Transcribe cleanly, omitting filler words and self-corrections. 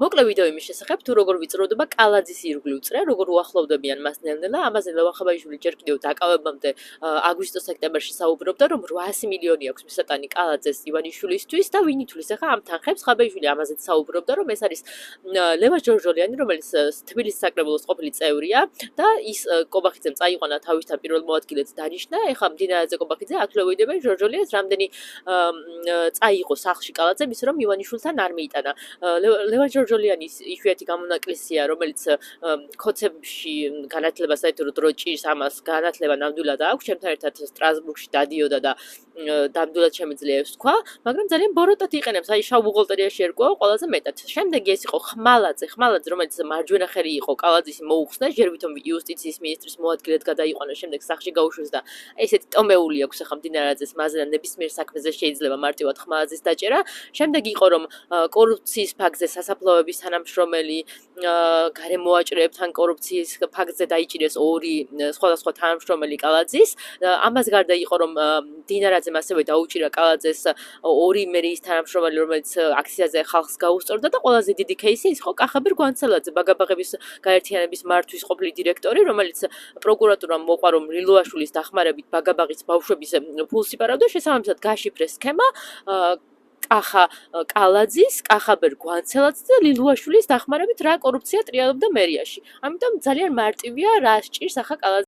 მოკლე ვიდეო იმის შესახებ, თუ როგორ ვიწროვდება კალაძის ირგვლივ წრე, როგორ უახლოვდებიან მას ნელ-ნელა, ამაზე ლევან-ხაბაიშვილი ჯერ კიდევ დაკავებამდე აგვისტო-სექტემბერში საუბრობდა, რომ 800 მილიონი აქვს მისატანი კალაძეს ივანიშვილისთვის და ვინ ითვლის ახლა ამ თანხებს. ხაბაიშვილი ამაზეც საუბრობდა, რომ ეს არის ლევან ჯორჯოლიანი, რომელიც თბილისის საკრებულოს ყოფილი წევრია და ის კობახიძემ წაიყვანა თავისთან პირველ მოადგილედ დანიშნა. ეხლა მდინარეზე კობახიძე ათვლევიდებენ ჯორჯოლიანს რამდენი წაიღო სახლში კალაძემ, ისე რომ ივანიშვილთან არ მიიტანა. ლევან ჯორჯოლიანის იშვიათი გამონაკლისია, რომელიც ქოცებში განათლება საერთოდ რო ჭირს ამას განათლება ნამდვილად აქვს, ჩემთან ერთად სტრასბურგში დადიოდა და ნამდვილად შემიძლია ეს თქვა, მაგრამ ძალიან ბოროტად იყენებს, აი შავ ბუღალტერიაში ერკვევა ყველაზე მეტად. შემდეგი ეს იყო ხმალაძე, რომელიც მარჯვენა ხელი იყო კალაძის მოუხსნა, ჯერ ვითომ იუსტიციის მინისტრის მოადგილედ გადაიყვანა, შემდეგ სახლში გაუშვეს და ესეთი ტომეული აქვს ახლა მდინარეძეს მაზენა ნებისმიერ საქმეზე შეიძლება მარტივად ხმალაძის დაჭერა. შემდეგ იყო რომ კორუფციის ფაქტზე სასაფლაოების თანამშრომელი გარემოაჭრეებთან კორუფციის ფაქტზე დაიჭირეს ორი სხვადასხვა თანამშრომელი კალაძის. ამას გარდა იყო რომ დინარაძემ ასევე დაუჭირა კალაძეს ორი მერიის თანამშრომელი, რომელიც აქციაზე ხალხს გაუსწორდა და ყველაზე დიდი кейსი ის იყო კახაბერ გვანცელაძე, ბაგაბაღების გაერთიანების მართვის ყოფილი დირექტორი, რომელიც პროკურატურამ მოყვა რომ რილოაშვილის დახმარებით ბაგაბაღის ბავშვების ფულს იპარავდა, შესაბამისად გაშიფრეს სქემა კახა კალაძის, კახაბერ გვანცელაძის და ლილუაშვილის დახმარებით რა კორუფცია ტრიალობდა მერიაში. ამიტომ ძალიან მარტივია რა სჭირს ახლა კალაძის